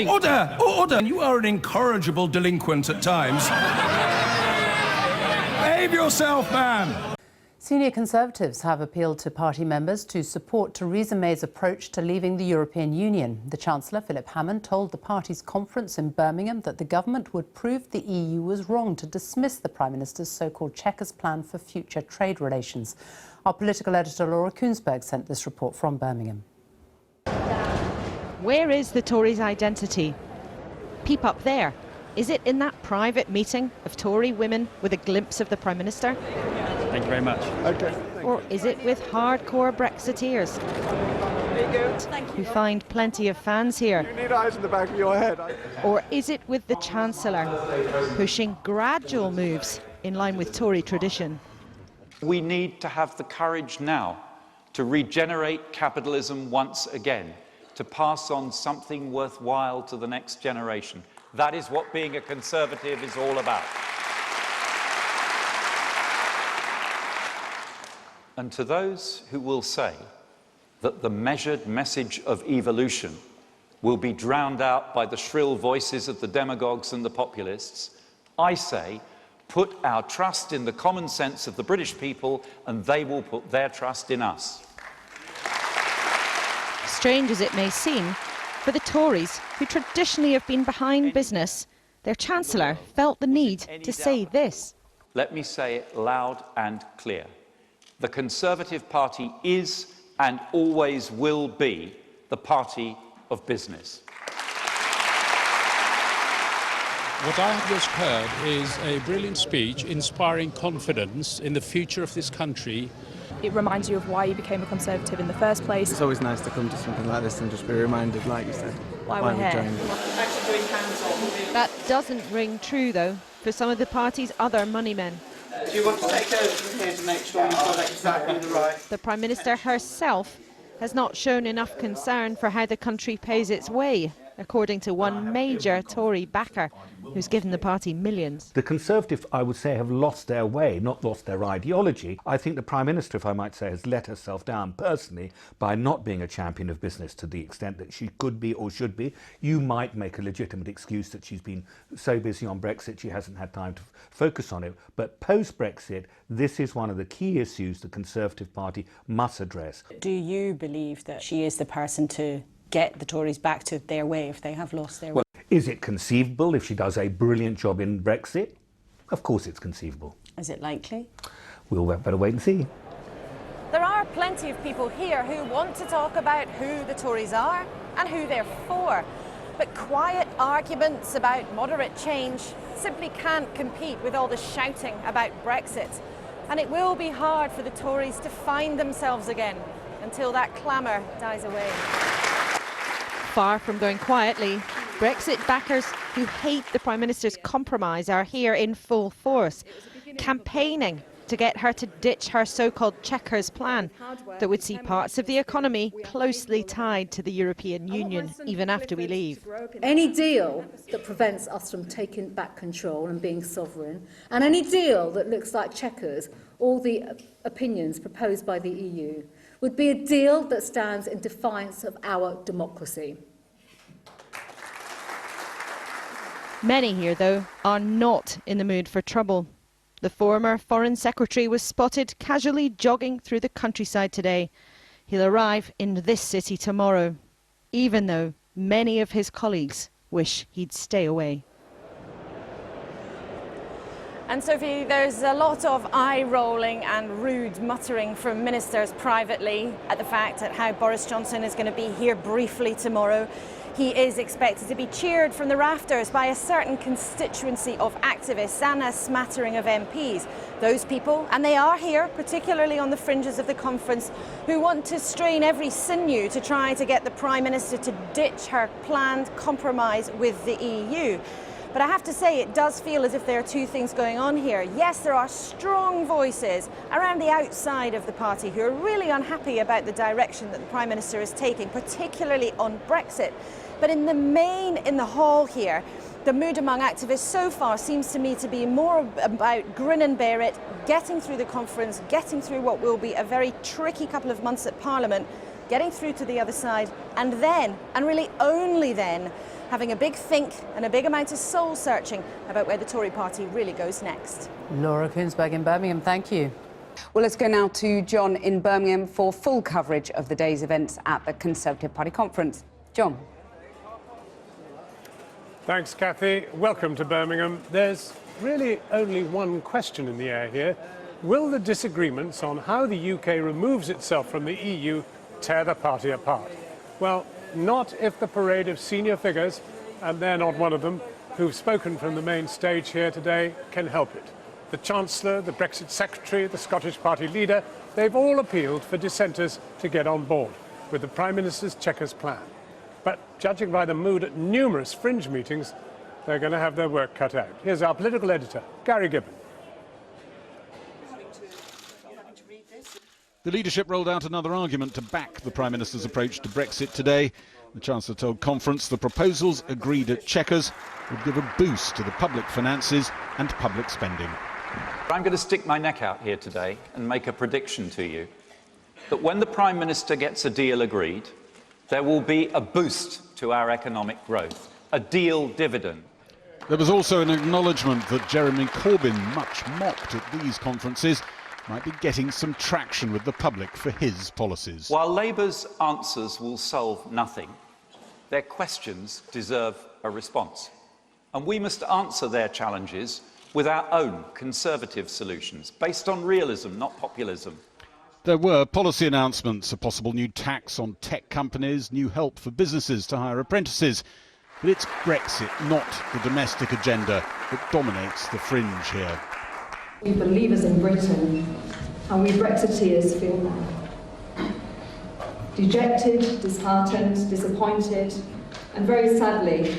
Order! Order! You are an incorrigible delinquent at times. Behave yourself, man! Senior Conservatives have appealed to party members to support Theresa May's approach to leaving the European Union. The Chancellor, Philip Hammond, told the party's conference in Birmingham that the government would prove the EU was wrong to dismiss the Prime Minister's so-called Chequers plan for future trade relations. Our political editor Laura Koonsberg sent this report from Birmingham. Where is the Tories' identity? Peep up there. Is it in that private meeting of Tory women with a glimpse of the Prime Minister? Thank you very much. Okay. Or is it with hardcore Brexiteers who find plenty of fans here? You need eyes in the back of your head. Or is it with the Chancellor pushing gradual moves in line with Tory tradition? We need to have the courage now to regenerate capitalism once again, to pass on something worthwhile to the next generation. That is what being a Conservative is all about. And to those who will say that the measured message of evolution will be drowned out by the shrill voices of the demagogues and the populists, I say, put our trust in the common sense of the British people, and they will put their trust in us. Strange as it may seem, for the Tories, who traditionally have been behind business, their Chancellor felt the need to say this. Let me say it loud and clear. The Conservative Party is and always will be the party of business. What I have just heard is a brilliant speech inspiring confidence in the future of this country. It reminds you of why you became a Conservative in the first place. It's always nice to come to something like this and just be reminded, like you said, why we're here. That doesn't ring true, though, for some of the party's other moneymen. Do you want to take over from here to make sure you've got exactly the right? The Prime Minister herself has not shown enough concern for how the country pays its way, according to one major Tory backer who's given the party millions. The Conservatives, I would say, have lost their way, not lost their ideology. I think the Prime Minister, if I might say, has let herself down personally by not being a champion of business to the extent that she could be or should be. You might make a legitimate excuse that she's been so busy on Brexit she hasn't had time to focus on it. But post-Brexit, this is one of the key issues the Conservative Party must address. Do you believe that she is the person to get the Tories back to their way if they have lost their way? Is it conceivable if she does a brilliant job in Brexit? Of course it's conceivable. Is it likely? We'll better wait and see. There are plenty of people here who want to talk about who the Tories are and who they're for. But quiet arguments about moderate change simply can't compete with all the shouting about Brexit. And it will be hard for the Tories to find themselves again until that clamour dies away. Far from going quietly, Brexit backers who hate the Prime Minister's compromise are here in full force, campaigning to get her to ditch her so-called Chequers plan that would see parts of the economy closely tied to the European Union even after we leave. Any deal that prevents us from taking back control and being sovereign, and any deal that looks like Chequers, all the opinions proposed by the EU, would be a deal that stands in defiance of our democracy. Many here, though, are not in the mood for trouble. The former Foreign Secretary was spotted casually jogging through the countryside today. He'll arrive in this city tomorrow, even though many of his colleagues wish he'd stay away. And Sophie, there's a lot of eye-rolling and rude muttering from ministers privately at the fact that how Boris Johnson is going to be here briefly tomorrow. He is expected to be cheered from the rafters by a certain constituency of activists and a smattering of MPs. Those people, and they are here, particularly on the fringes of the conference, who want to strain every sinew to try to get the Prime Minister to ditch her planned compromise with the EU. But I have to say, it does feel as if there are two things going on here. Yes, there are strong voices around the outside of the party who are really unhappy about the direction that the Prime Minister is taking, particularly on Brexit. But in the main, in the hall here, the mood among activists so far seems to me to be more about grin and bear it, getting through the conference, getting through what will be a very tricky couple of months at Parliament, getting through to the other side, and then, and really only then, having a big think and a big amount of soul searching about where the Tory party really goes next. Laura Koonsberg in Birmingham, thank you. Well, let's go now to John in Birmingham for full coverage of the day's events at the Conservative Party conference. John. Thanks, Kathy. Welcome to Birmingham. There's really only one question in the air here. Will the disagreements on how the UK removes itself from the EU tear the party apart? Well, not if the parade of senior figures, and they're not one of them, who've spoken from the main stage here today, can help it. The Chancellor, the Brexit Secretary, the Scottish Party leader, they've all appealed for dissenters to get on board with the Prime Minister's Chequers plan. But judging by the mood at numerous fringe meetings, they're going to have their work cut out. Here's our political editor, Gary Gibbon. The leadership rolled out another argument to back the Prime Minister's approach to Brexit today. The Chancellor told Conference the proposals agreed at Chequers would give a boost to the public finances and public spending. I'm going to stick my neck out here today and make a prediction to you that when the Prime Minister gets a deal agreed, there will be a boost to our economic growth, a deal dividend. There was also an acknowledgement that Jeremy Corbyn, much mocked at these conferences, might be getting some traction with the public for his policies. While Labour's answers will solve nothing, their questions deserve a response. And we must answer their challenges with our own Conservative solutions, based on realism, not populism. There were policy announcements, a possible new tax on tech companies, new help for businesses to hire apprentices. But it's Brexit, not the domestic agenda, that dominates the fringe here. We believers in Britain, and we Brexiteers feel now. Dejected, disheartened, disappointed, and very sadly,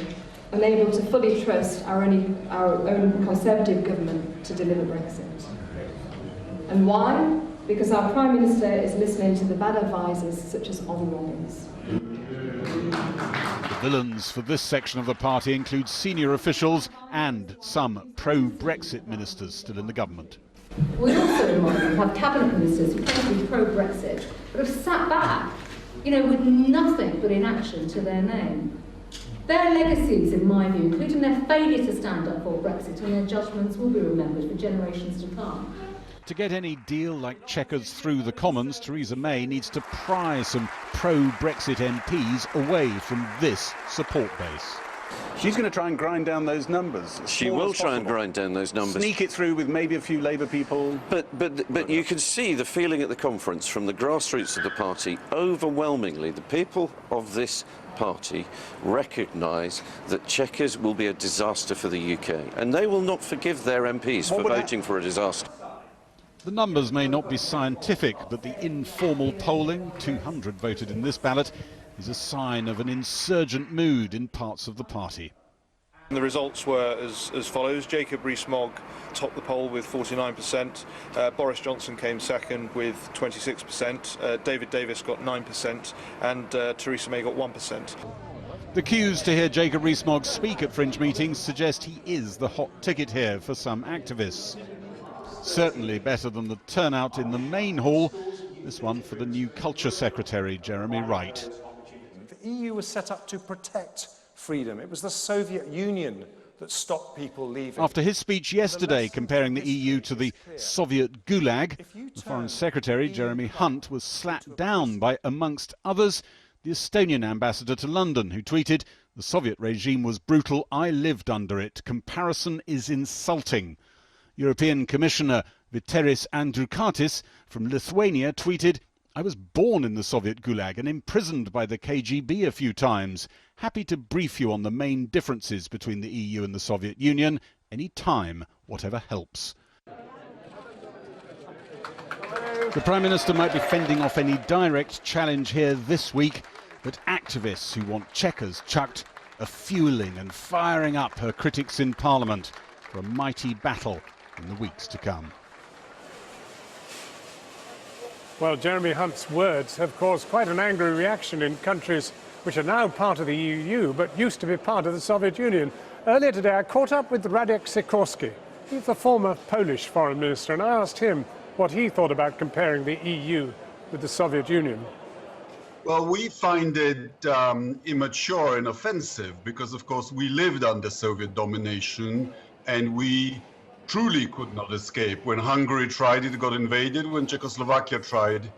unable to fully trust our own Conservative government to deliver Brexit. And why? Because our Prime Minister is listening to the bad advisers such as Ollie Robbins. The villains for this section of the party include senior officials and some pro-Brexit ministers still in the government. We also, in my view, have cabinet ministers who claim to be pro-Brexit, but have sat back, with nothing but inaction to their name. Their legacies, in my view, including their failure to stand up for Brexit and their judgments, will be remembered for generations to come. To get any deal like Chequers through the Commons, Theresa May needs to pry some pro-Brexit MPs away from this support base. She's going to try and grind down those numbers. She will try and grind down those numbers. Sneak it through with maybe a few Labour people. But you can see the feeling at the conference from the grassroots of the party. Overwhelmingly, the people of this party recognise that Chequers will be a disaster for the UK, and they will not forgive their MPs for voting for a disaster. The numbers may not be scientific, but the informal polling, 200 voted in this ballot, is a sign of an insurgent mood in parts of the party. The results were as follows. Jacob Rees-Mogg topped the poll with 49%, Boris Johnson came second with 26%, David Davis got 9%, and Theresa May got 1%. The cues to hear Jacob Rees-Mogg speak at fringe meetings suggest he is the hot ticket here for some activists. Certainly better than the turnout in the main hall, this one for the new Culture Secretary, Jeremy Wright. The EU was set up to protect freedom. It was the Soviet Union that stopped people leaving. After his speech yesterday comparing the EU to the Soviet Gulag, the Foreign Secretary, Jeremy Hunt, was slapped down by, amongst others, the Estonian ambassador to London, who tweeted, "The Soviet regime was brutal. I lived under it. Comparison is insulting." European Commissioner Vyteris Andriukaitis from Lithuania tweeted, "I was born in the Soviet Gulag and imprisoned by the KGB a few times. Happy to brief you on the main differences between the EU and the Soviet Union. Any time, whatever helps." The Prime Minister might be fending off any direct challenge here this week, but activists who want Chequers chucked are fueling and firing up her critics in Parliament for a mighty battle in the weeks to come. Well, Jeremy Hunt's words have caused quite an angry reaction in countries which are now part of the EU but used to be part of the Soviet Union. Earlier today I caught up with Radek Sikorski. He's the former Polish foreign minister, and I asked him what he thought about comparing the EU with the Soviet Union. Well, we find it immature and offensive because, of course, we lived under Soviet domination and we truly could not escape. When Hungary tried, it got invaded. When Czechoslovakia tried,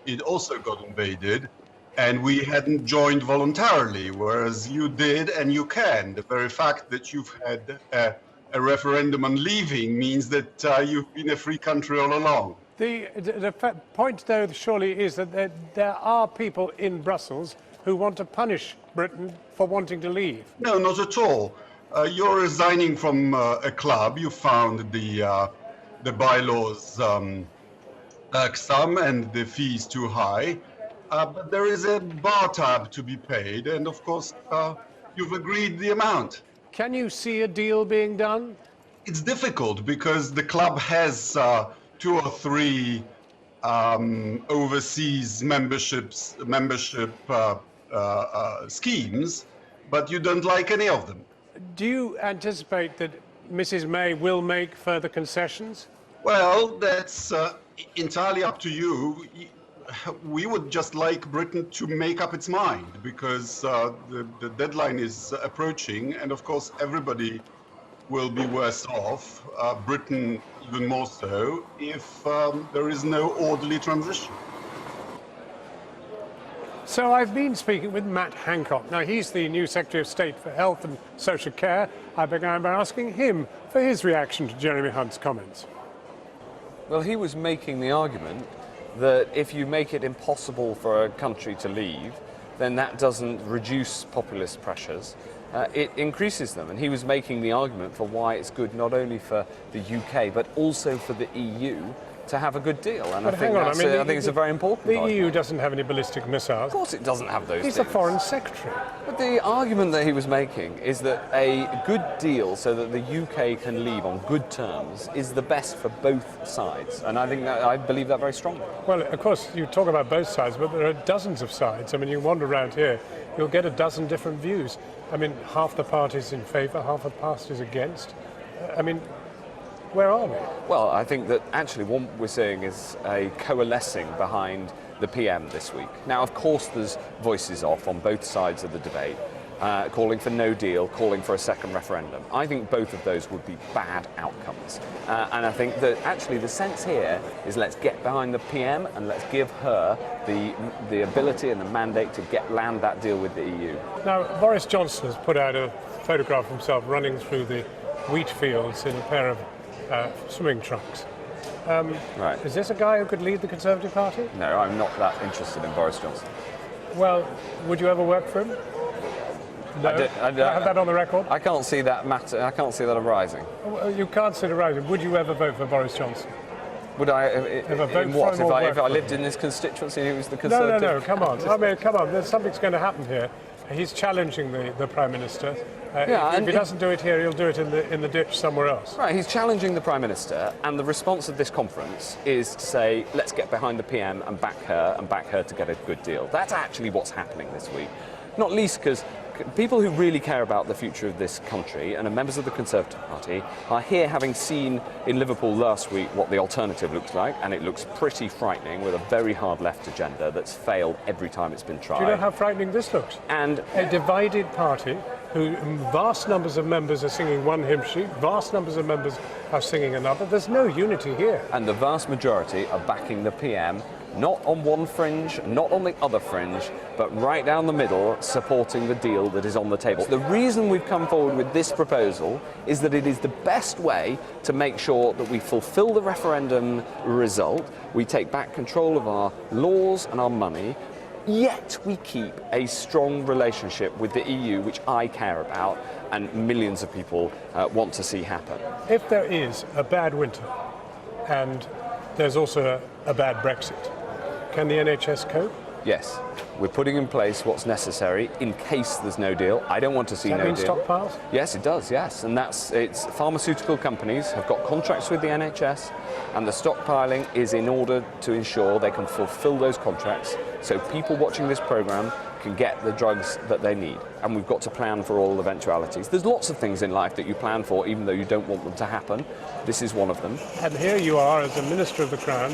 it also got invaded. And we hadn't joined voluntarily, whereas you did and you can. The very fact that you've had a referendum on leaving means that you've been a free country all along. The point, though, surely is that there are people in Brussels who want to punish Britain for wanting to leave. No, not at all. You're resigning from a club. You found the bylaws irksome and the fees too high. But there is a bar tab to be paid, and of course, you've agreed the amount. Can you see a deal being done? It's difficult because the club has 2 or 3 overseas membership schemes, but you don't like any of them. Do you anticipate that Mrs. May will make further concessions? Well, that's entirely up to you. We would just like Britain to make up its mind because the deadline is approaching, and of course everybody will be worse off, Britain even more so, if there is no orderly transition. So I've been speaking with Matt Hancock. Now, he's the new Secretary of State for Health and Social Care. I began by asking him for his reaction to Jeremy Hunt's comments. Well, he was making the argument that if you make it impossible for a country to leave, then that doesn't reduce populist pressures, it increases them. And he was making the argument for why it's good not only for the UK, but also for the EU to have a good deal. And I think it's a very important The argument. EU doesn't have any ballistic missiles. Of course it doesn't have those He's things. the Foreign Secretary. But the argument that he was making is that a good deal so that the UK can leave on good terms is the best for both sides. And I believe that very strongly. Well, of course, you talk about both sides, but there are dozens of sides. I mean, you wander around here, you'll get a dozen different views. I mean, half the party's in favour, half the party's against. I mean, where are we? Well, I think that actually what we're seeing is a coalescing behind the PM this week. Now, of course, there's voices off on both sides of the debate, calling for no deal, calling for a second referendum. I think both of those would be bad outcomes. And I think that actually the sense here is let's get behind the PM and let's give her the ability and the mandate to land that deal with the EU. Now, Boris Johnson has put out a photograph of himself running through the wheat fields in a pair of swimming trunks. Right. Is this a guy who could lead the Conservative Party? No, I'm not that interested in Boris Johnson. Well, would you ever work for him? No? I have that on the record? I can't see that matter. I can't see that arising. Well, you can't see it arising. Would you ever vote for Boris Johnson? Would I? Ever vote In for what? him or If I work lived for him? in this constituency, who was the Conservative? No, come on. I mean, come on. There's something's going to happen here. He's challenging the Prime Minister. If he doesn't do it here, he'll do it in the ditch somewhere else. Right, he's challenging the Prime Minister, and the response of this conference is to say, let's get behind the PM and back her to get a good deal. That's actually what's happening this week. Not least because people who really care about the future of this country and are members of the Conservative Party are here having seen in Liverpool last week what the alternative looks like, and it looks pretty frightening with a very hard left agenda that's failed every time it's been tried. Do you know how frightening this looks? And a divided party who vast numbers of members are singing one hymn sheet, vast numbers of members are singing another. There's no unity here. And the vast majority are backing the PM, not on one fringe, not on the other fringe, but right down the middle, supporting the deal that is on the table. The reason we've come forward with this proposal is that it is the best way to make sure that we fulfill the referendum result, we take back control of our laws and our money, yet we keep a strong relationship with the EU, which I care about, and millions of people want to see happen. If there is a bad winter, and there's also a bad Brexit, can the NHS cope? Yes. We're putting in place what's necessary in case there's no deal. I don't want to see no deal. Does that mean stockpiles? Yes, it does, yes. And it's pharmaceutical companies have got contracts with the NHS, and the stockpiling is in order to ensure they can fulfill those contracts so people watching this programme can get the drugs that they need. And we've got to plan for all eventualities. There's lots of things in life that you plan for even though you don't want them to happen. This is one of them. And here you are as a Minister of the Crown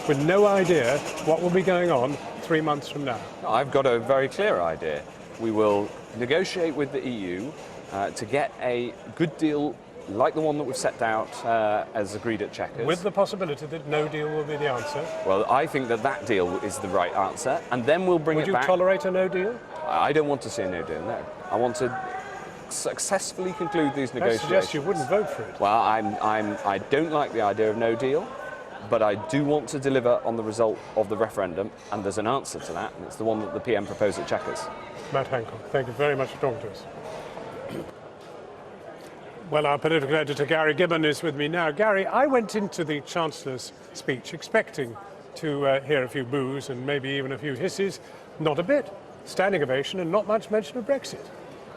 with no idea what will be going on 3 months from now. I've got a very clear idea. We will negotiate with the EU to get a good deal like the one that we've set out as agreed at Chequers. With the possibility that no deal will be the answer? Well, I think that that deal is the right answer, and then we'll bring it back. Would you tolerate a no deal? I don't want to see a no deal, no. I want to successfully conclude these negotiations. I suggest you wouldn't vote for it. Well, I don't like the idea of no deal, but I do want to deliver on the result of the referendum, and there's an answer to that, and it's the one that the PM proposed at Chequers. Matt Hancock, thank you very much for talking to us. Well, our political editor, Gary Gibbon, is with me now. Gary, I went into the Chancellor's speech expecting to hear a few boos and maybe even a few hisses. Not a bit. Standing ovation and not much mention of Brexit.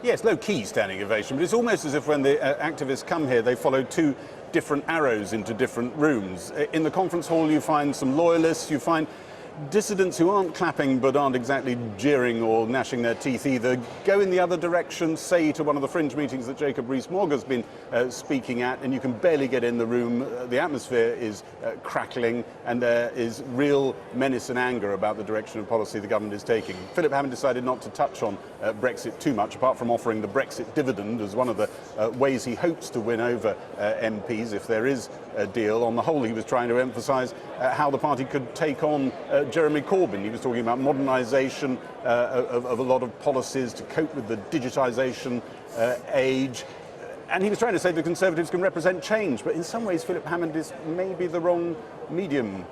Yes, low-key standing ovation, but it's almost as if when the activists come here, they follow two different arrows into different rooms. In the conference hall, you find some loyalists, you find dissidents who aren't clapping but aren't exactly jeering or gnashing their teeth either, go in the other direction, say to one of the fringe meetings that Jacob Rees-Mogg has been speaking at, and you can barely get in the room. The atmosphere is crackling, and there is real menace and anger about the direction of policy the government is taking. Philip Hammond decided not to touch on Brexit too much, apart from offering the Brexit dividend as one of the ways he hopes to win over MPs if there is a deal. On the whole, he was trying to emphasise how the party could take on Jeremy Corbyn. He was talking about modernisation of a lot of policies to cope with the digitisation age. And he was trying to say the Conservatives can represent change. But in some ways, Philip Hammond is maybe the wrong medium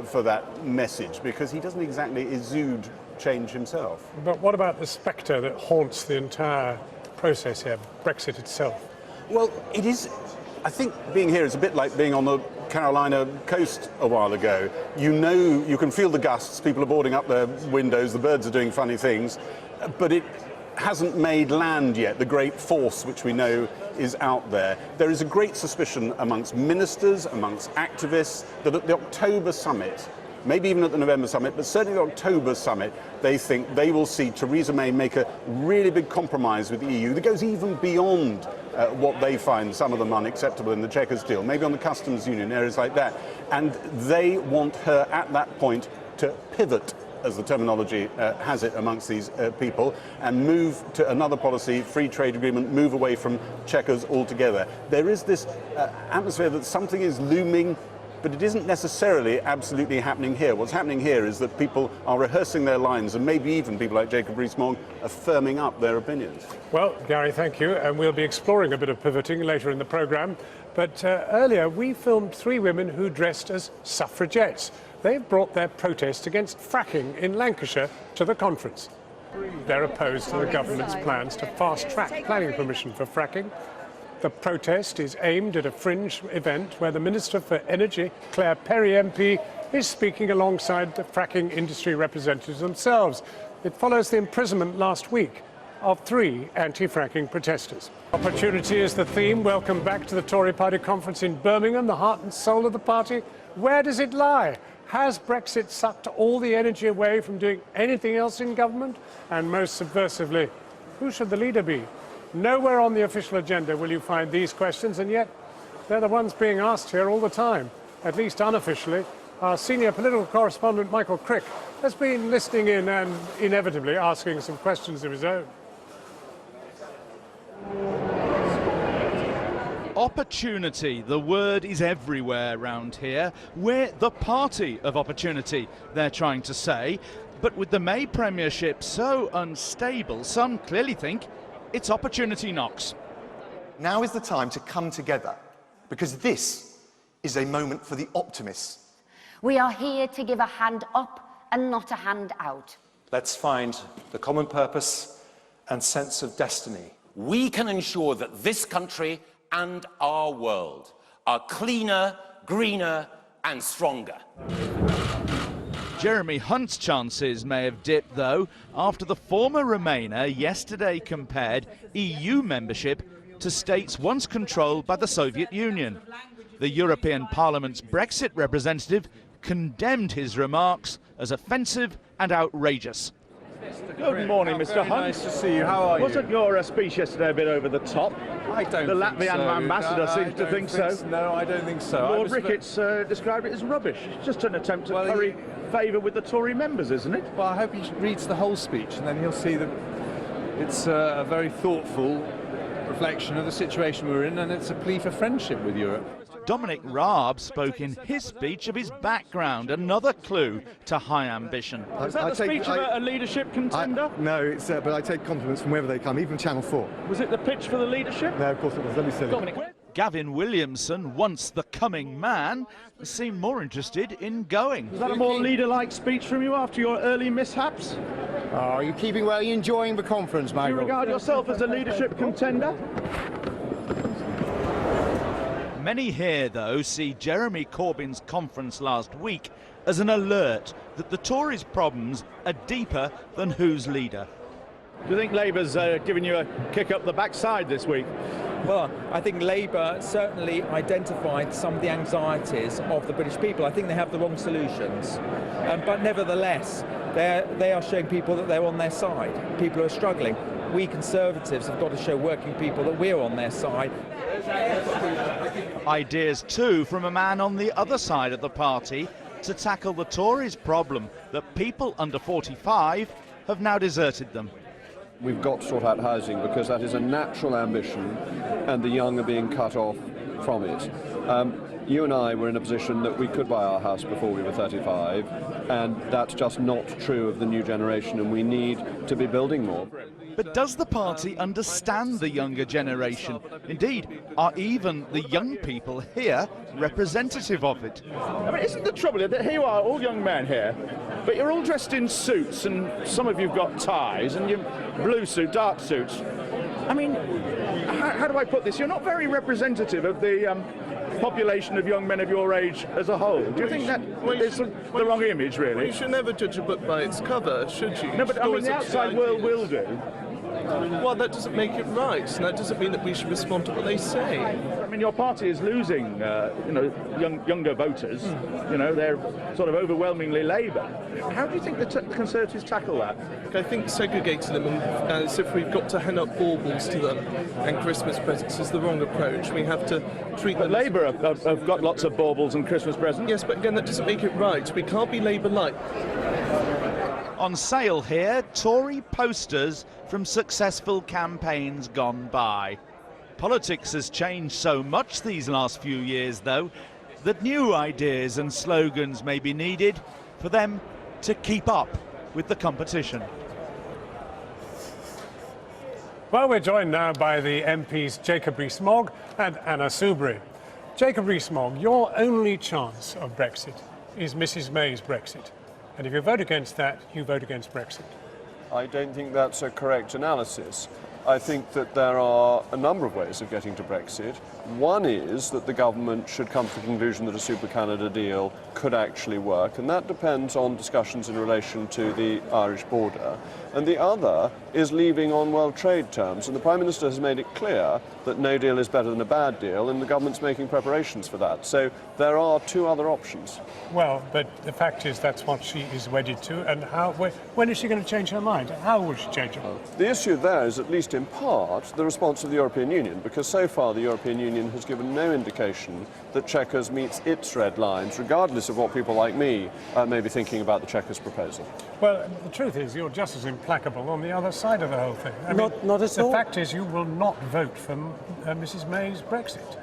for that message, because he doesn't exactly exude change himself. But what about the spectre that haunts the entire process here, Brexit itself? Well, it is. I think being here is a bit like being on the Carolina coast a while ago. You know, you can feel the gusts, people are boarding up their windows, the birds are doing funny things, but it hasn't made land yet, the great force which we know is out there. There is a great suspicion amongst ministers, amongst activists, that at the October summit, maybe even at the November summit, but certainly the October summit, they think they will see Theresa May make a really big compromise with the EU that goes even beyond what they find, some of them unacceptable in the Chequers deal, maybe on the customs union, areas like that. And they want her at that point to pivot, as the terminology has it amongst these people, and move to another policy, free trade agreement, move away from Chequers altogether. There is this atmosphere that something is looming, but it isn't necessarily absolutely happening here. What's happening here is that people are rehearsing their lines, and maybe even people like Jacob Rees-Mogg are firming up their opinions. Well, Gary, thank you, and we'll be exploring a bit of pivoting later in the programme. But earlier, we filmed 3 women who dressed as suffragettes. They've brought their protest against fracking in Lancashire to the conference. They're opposed to the government's plans to fast-track planning permission for fracking. The protest is aimed at a fringe event where the Minister for Energy, Claire Perry MP, is speaking alongside the fracking industry representatives themselves. It follows the imprisonment last week of 3 anti-fracking protesters. Opportunity is the theme. Welcome back to the Tory Party Conference in Birmingham, the heart and soul of the party. Where does it lie? Has Brexit sucked all the energy away from doing anything else in government? And most subversively, who should the leader be? Nowhere on the official agenda will you find these questions, and yet they're the ones being asked here all the time, at least unofficially. Our senior political correspondent, Michael Crick, has been listening in and inevitably asking some questions of his own. Opportunity, the word is everywhere around here. We're the party of opportunity, they're trying to say. But with the May premiership so unstable, some clearly think it's opportunity knocks. Now is the time to come together, because this is a moment for the optimists. We are here to give a hand up and not a hand out. Let's find the common purpose and sense of destiny. We can ensure that this country and our world are cleaner, greener and stronger. Jeremy Hunt's chances may have dipped, though, after the former Remainer yesterday compared EU membership to states once controlled by the Soviet Union. The European Parliament's Brexit representative condemned his remarks as offensive and outrageous. Good morning, Mr. Hunt. Nice to see you. How are you? Wasn't your speech yesterday a bit over the top? I don't The think Latvian so. ambassador seems to think so. No, I don't think so. Lord Ricketts described it as rubbish. It's just an attempt to curry favour with the Tory members, isn't it? Well, I hope he reads the whole speech and then he'll see that it's a very thoughtful reflection of the situation we're in, and it's a plea for friendship with Europe. Dominic Raab spoke in his speech of his background, another clue to high ambition. Was that the speech of a leadership contender? No, it's but I take compliments from wherever they come, even Channel 4. Was it the pitch for the leadership? No, of course it was. Let me say that. Gavin Williamson, once the coming man, seemed more interested in going. Was that a more leader-like speech from you after your early mishaps? Oh, are you keeping well? Are you enjoying the conference, Michael? Do you regard yourself as a leadership contender? Many here, though, see Jeremy Corbyn's conference last week as an alert that the Tories' problems are deeper than who's leader. Do you think Labour's given you a kick up the backside this week? Well, I think Labour certainly identified some of the anxieties of the British people. I think they have the wrong solutions. But nevertheless, they are showing people that they're on their side. People who are struggling. We Conservatives have got to show working people that we're on their side. Ideas too from a man on the other side of the party to tackle the Tories' problem that people under 45 have now deserted them. We've got to sort out housing because that is a natural ambition and the young are being cut off from it. You and I were in a position that we could buy our house before we were 35, and that's just not true of the new generation, and we need to be building more. But does the party understand the younger generation? Indeed, are even the young people here representative of it? I mean, isn't the trouble that here you are, all young men here, but you're all dressed in suits, and some of you've got ties, and you're blue suit, dark suits. I mean, how do I put this? You're not very representative of the population of young men of your age as a whole. Do you think that is the wrong image, really? Well, you should never judge a book by its cover, should you? No, but I mean, the outside world will do. Well, that doesn't make it right, and that doesn't mean that we should respond to what they say. I mean, your party is losing, younger voters. You know, they're sort of overwhelmingly Labour. How do you think the Conservatives tackle that? I think segregating them as if we've got to hand up baubles to them and Christmas presents is the wrong approach. We have to treat them. But Labour have got lots of baubles and Christmas presents. Yes, but again, that doesn't make it right. We can't be Labour-like. On sale here, Tory posters from successful campaigns gone by. Politics has changed so much these last few years, though, that new ideas and slogans may be needed for them to keep up with the competition. Well, we're joined now by the MPs Jacob Rees-Mogg and Anna Soubry. Jacob Rees-Mogg, your only chance of Brexit is Mrs May's Brexit. And if you vote against that, you vote against Brexit. I don't think that's a correct analysis. I think that there are a number of ways of getting to Brexit. One is that the government should come to the conclusion that a Super Canada deal could actually work, and that depends on discussions in relation to the Irish border. And the other is leaving on world trade terms, and the Prime Minister has made it clear that no deal is better than a bad deal, and the government's making preparations for that. So there are two other options. Well, but the fact is that's what she is wedded to, and when is she going to change her mind? How will she change her mind? The issue there is, at least in part, the response of the European Union, because so far the European Union has given no indication that Chequers meets its red lines, regardless of what people like me may be thinking about the Chequers proposal. Well, the truth is you're just as implacable on the other side of the whole thing. Not at all. The fact is you will not vote for Mrs May's Brexit.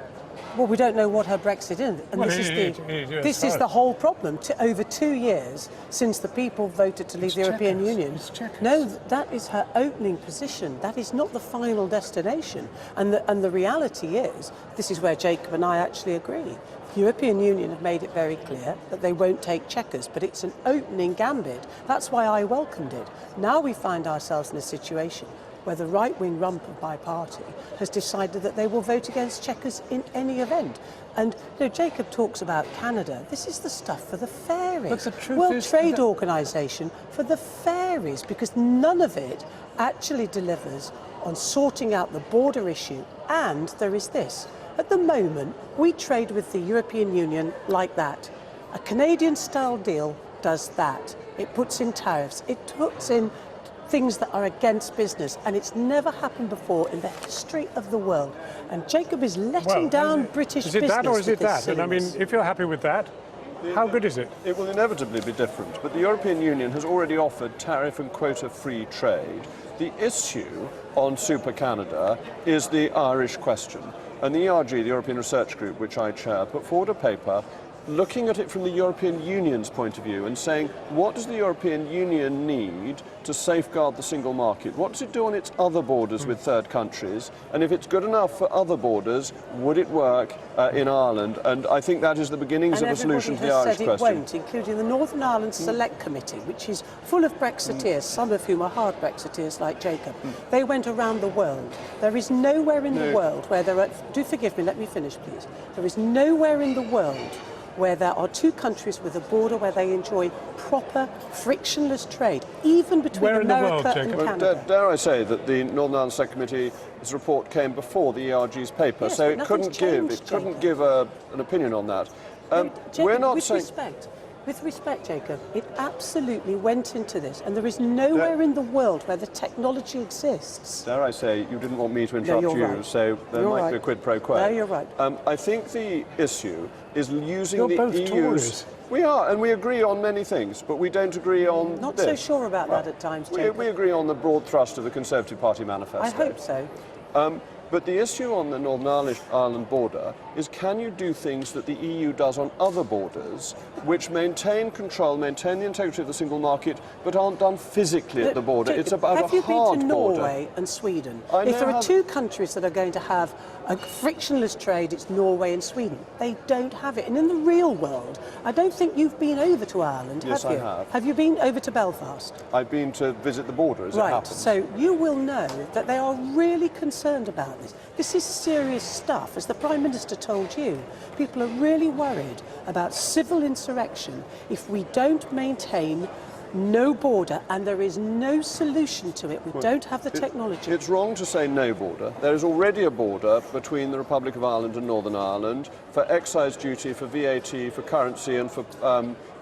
Well, we don't know what her Brexit is, and Well, this is the whole problem. Over 2 years since the people voted to leave the European Union. No, that is her opening position. That is not the final destination. And the reality is, this is where Jacob and I actually agree. The European Union have made it very clear that they won't take Chequers, but it's an opening gambit. That's why I welcomed it. Now we find ourselves in a situation where the right-wing rump of my party has decided that they will vote against Chequers in any event. And Jacob talks about Canada. This is the stuff for the fairies. But the truth World is Trade Organization for the fairies, because none of it actually delivers on sorting out the border issue. And there is this. At the moment, we trade with the European Union like that. A Canadian-style deal does that. It puts in tariffs. It puts in things that are against business, and it's never happened before in the history of the world. And Jacob is letting down British business. Is it that or is it that? And I mean, silliness. if you're happy with that, how good is it? It will inevitably be different, but the European Union has already offered tariff and quota-free trade. The issue on Super Canada is the Irish question. And the ERG, the European Research Group, which I chair, put forward a paper looking at it from the European Union's point of view and saying, what does the European Union need to safeguard the single market? What does it do on its other borders with third countries? And if it's good enough for other borders, would it work in Ireland? And I think that is the beginnings of a solution to the Irish question. And everybody has said it won't, including the Northern Ireland Select Committee, which is full of Brexiteers, some of whom are hard Brexiteers like Jacob. They went around the world. There is nowhere in the world where there are... Do forgive me, let me finish, please. There is nowhere in the world where there are two countries with a border where they enjoy proper, frictionless trade, even between America and Canada. Dare I say that the Northern Ireland Select Committee's report came before the ERG's paper, Yes, so but it couldn't give an opinion on that. Jacob, we're not with saying... With respect, Jacob, it absolutely went into this, and there is nowhere in the world where the technology exists. Dare I say, you didn't want me to interrupt you're you, right. so there might be a quid pro quo. No, you're right. I think the issue is using You're the both EU's... Tories. We are, and we agree on many things, but we don't agree on Not this. so sure about that at times, Jacob. We agree on the broad thrust of the Conservative Party manifesto. I hope so. But the issue on the Northern Ireland border is, can you do things that the EU does on other borders which maintain control, maintain the integrity of the single market, but aren't done physically at the border? Jacob, it's about have a you hard been to border. Norway and Sweden? I If know there how are two countries that are going to have a frictionless trade, it's Norway and Sweden. They don't have it. And in the real world, I don't think you've been over to Ireland, Yes, have you? I have. Have you been over to Belfast? I've been to visit the border, as it Right, happens. so you will know that they are really concerned about this. This is serious stuff, as the Prime Minister told you. People are really worried about civil insurrection if we don't maintain no border, and there is no solution to it. We don't have the technology. It's wrong to say no border. There is already a border between the Republic of Ireland and Northern Ireland for excise duty, for VAT, for currency and for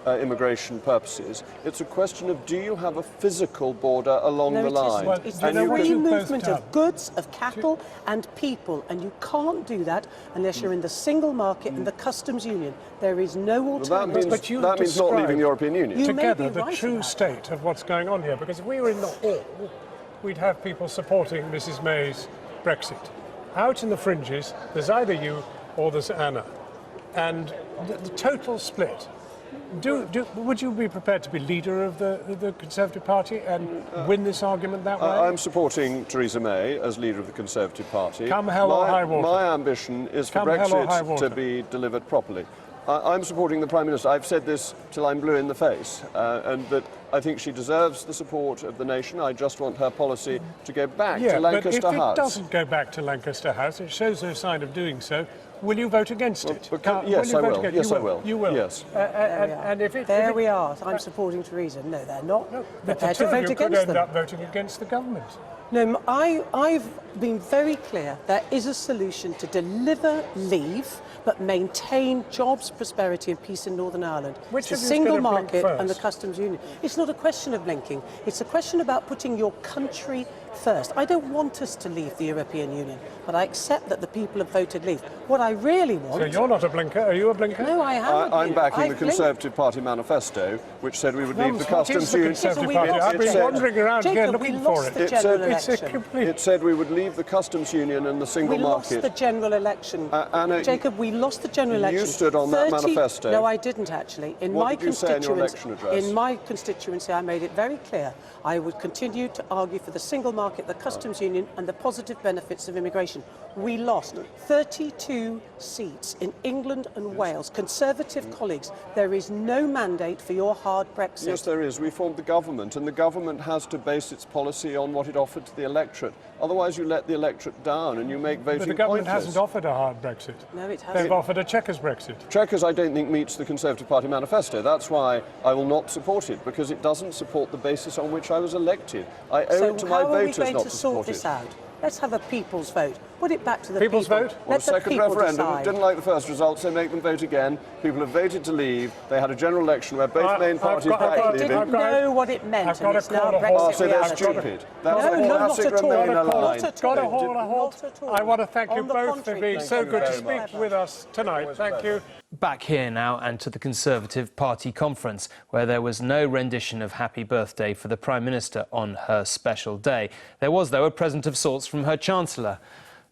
immigration purposes. It's a question of, do you have a physical border along the line? Well, it's the free movement of goods, of cattle and people, and you can't do that unless you're in the single market and the customs union. There is no alternative. That means not leaving the European Union. You Together, may be the right true about state of what's going on here, because if we were in the hall, we'd have people supporting Mrs May's Brexit. Out in the fringes, there's either you or there's Anna. And the total split. Would you be prepared to be leader of the Conservative Party and win this argument that way? I'm supporting Theresa May as leader of the Conservative Party. Come hell or high water. My ambition is for Brexit to be delivered properly. I'm supporting the Prime Minister. I've said this till I'm blue in the face, and that I think she deserves the support of the nation. I just want her policy to go back to Lancaster but if House. it doesn't go back to Lancaster House, it shows no sign of doing so. Will you vote against it? Yes, I will. Yes, I will. You will. Yes. And if it, There we are. I'm supporting Theresa. No, they're not. But Prepare the two to of vote you could against end them. up voting against the government. No, I've been very clear. There is a solution to deliver leave, but maintain jobs, prosperity and peace in Northern Ireland. Which it's the of you is single gonna blink market and the first? customs union. It's not a question of blinking. It's a question about putting your country first. I don't want us to leave the European Union, but I accept that the people have voted leave. What I really want... So you're not a blinker. Are you a blinker? No, I haven't. I'm backing I've the blinked. Conservative Party manifesto, which said we would leave the What is customs the union. Conservative Party? I've been wandering around here looking for it. It said we would leave the customs union and the single We lost market. the general election. Anna, Jacob, we lost the general election. You stood on that manifesto. No, I didn't actually. What did you say in your election address? In my constituency, I made it very clear I would continue to argue for the single market, the customs union, and the positive benefits of immigration. We lost 32 seats in England and Wales. Conservative colleagues, there is no mandate for your hard Brexit. Yes, there is. We formed the government, and the government has to base its policy on what it offered to the electorate. Otherwise, you let the electorate down and you make voting But the government pointless. hasn't offered a hard Brexit. No, it hasn't. They've offered a checkers Brexit. Chequers, I don't think, meets the Conservative Party manifesto. That's why I will not support it, because it doesn't support the basis on which I was elected. I owe it to my voters not to support it. This out? Let's have a people's vote. put it back to the People's people. vote? Well, Let the second people referendum decide. didn't like the first result, so make them vote again. People have voted to leave. They had a general election where both main parties backed They leaving. didn't know what it meant, I've and got it's to now call a Brexit halt. So they're reality. stupid. That's No, a not classic at all. Remainer Not line. at all. Got to hold a halt. Not at all. I want to thank you On the both for contrary, being thank so you good to very speak much. with us tonight. Thank you. Back here now and to the Conservative Party conference, where there was no rendition of Happy Birthday for the Prime Minister on her special day. There was, though, a present of sorts from her Chancellor.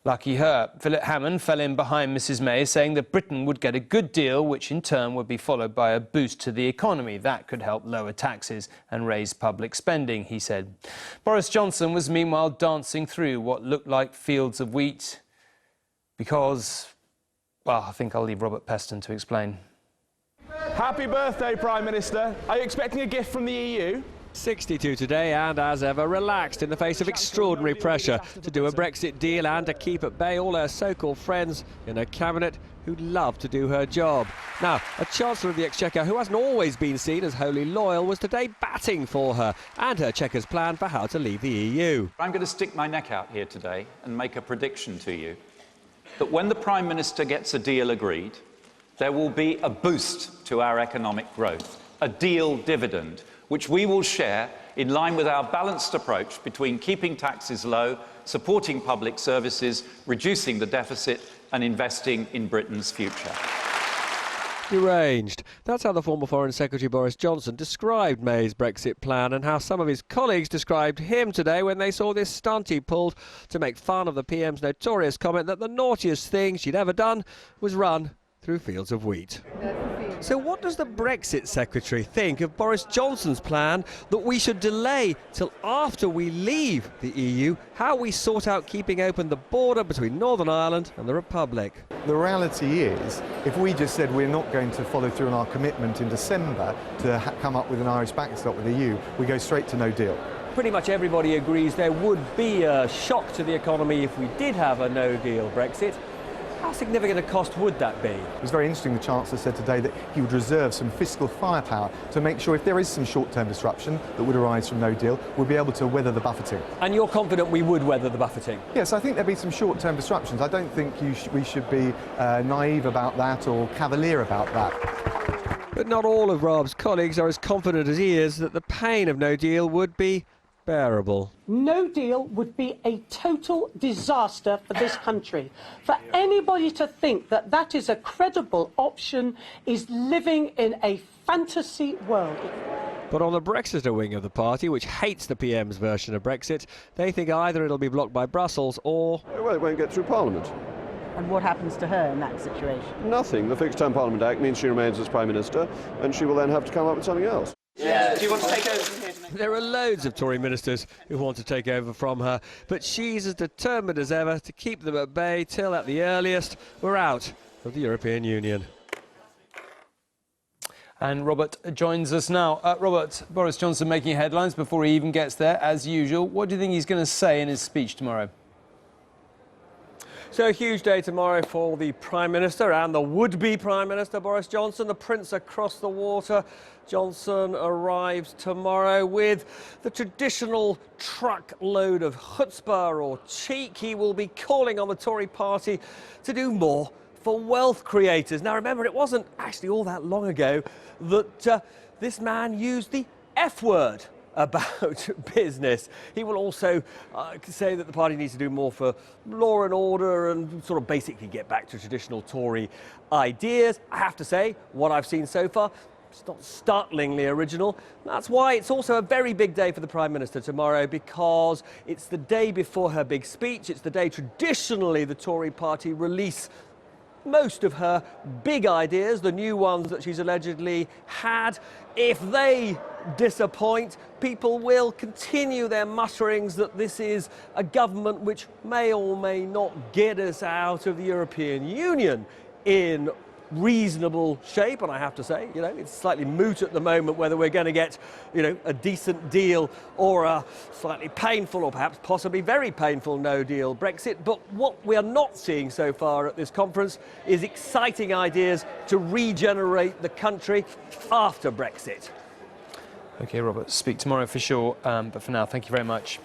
Lucky her. Philip Hammond fell in behind Mrs May, saying that Britain would get a good deal, which in turn would be followed by a boost to the economy. That could help lower taxes and raise public spending, he said. Boris Johnson was meanwhile dancing through what looked like fields of wheat because, well, I think I'll leave Robert Peston to explain. Happy birthday, Prime Minister. Are you expecting a gift from the EU? 62 today and, as ever, relaxed in the face of extraordinary pressure to do a Brexit deal and to keep at bay all her so-called friends in her cabinet who'd love to do her job. Now, a Chancellor of the Exchequer who hasn't always been seen as wholly loyal was today batting for her and her Chequer's plan for how to leave the EU. I'm going to stick my neck out here today and make a prediction to you that when the Prime Minister gets a deal agreed, there will be a boost to our economic growth, a deal dividend, which we will share in line with our balanced approach between keeping taxes low, supporting public services, reducing the deficit and investing in Britain's future. Deranged. That's how the former Foreign Secretary Boris Johnson described May's Brexit plan and how some of his colleagues described him today when they saw this stunt he pulled to make fun of the PM's notorious comment that the naughtiest thing she'd ever done was run through fields of wheat. So what does the Brexit Secretary think of Boris Johnson's plan that we should delay till after we leave the EU how we sort out keeping open the border between Northern Ireland and the Republic? The reality is, if we just said we're not going to follow through on our commitment in December to come up with an Irish backstop with the EU, we go straight to no deal. Pretty much everybody agrees there would be a shock to the economy if we did have a no-deal Brexit. How significant a cost would that be? It was very interesting, the Chancellor said today that he would reserve some fiscal firepower to make sure if there is some short-term disruption that would arise from no deal, we'll be able to weather the buffeting. And you're confident we would weather the buffeting? Yes, I think there'll be some short-term disruptions. I don't think we should be naive about that or cavalier about that. But not all of Rob's colleagues are as confident as he is that the pain of no deal would be bearable. No deal would be a total disaster for this country. For anybody to think that that is a credible option is living in a fantasy world. But on the Brexiter wing of the party, which hates the PM's version of Brexit, they think either it'll be blocked by Brussels or... Well, it won't get through Parliament. And what happens to her in that situation? Nothing. The Fixed Term Parliament Act means she remains as Prime Minister, and she will then have to come up with something else. Yeah. Do you want to take over from here tonight? There are loads of Tory ministers who want to take over from her, but she's as determined as ever to keep them at bay till at the earliest we're out of the European Union. And Robert joins us now. Robert, Boris Johnson making headlines before he even gets there, as usual. What do you think he's going to say in his speech tomorrow? So a huge day tomorrow for the Prime Minister and the would-be Prime Minister, Boris Johnson. The Prince across the water. Johnson arrives tomorrow with the traditional truckload of chutzpah or cheek. He will be calling on the Tory party to do more for wealth creators. Now remember, it wasn't actually all that long ago that this man used the F word about business. He will also say that the party needs to do more for law and order and sort of basically get back to traditional Tory ideas. I have to say, what I've seen so far, it's not startlingly original. That's why it's also a very big day for the Prime Minister tomorrow, because it's the day before her big speech. It's the day traditionally the Tory party release most of her big ideas, the new ones that she's allegedly had. If they disappoint, people will continue their mutterings that this is a government which may or may not get us out of the European Union in reasonable shape. And I have to say, it's slightly moot at the moment whether we're going to get, a decent deal or a slightly painful or perhaps possibly very painful no-deal Brexit. But what we are not seeing so far at this conference is exciting ideas to regenerate the country after Brexit. OK, Robert, speak tomorrow for sure. But for now, thank you very much.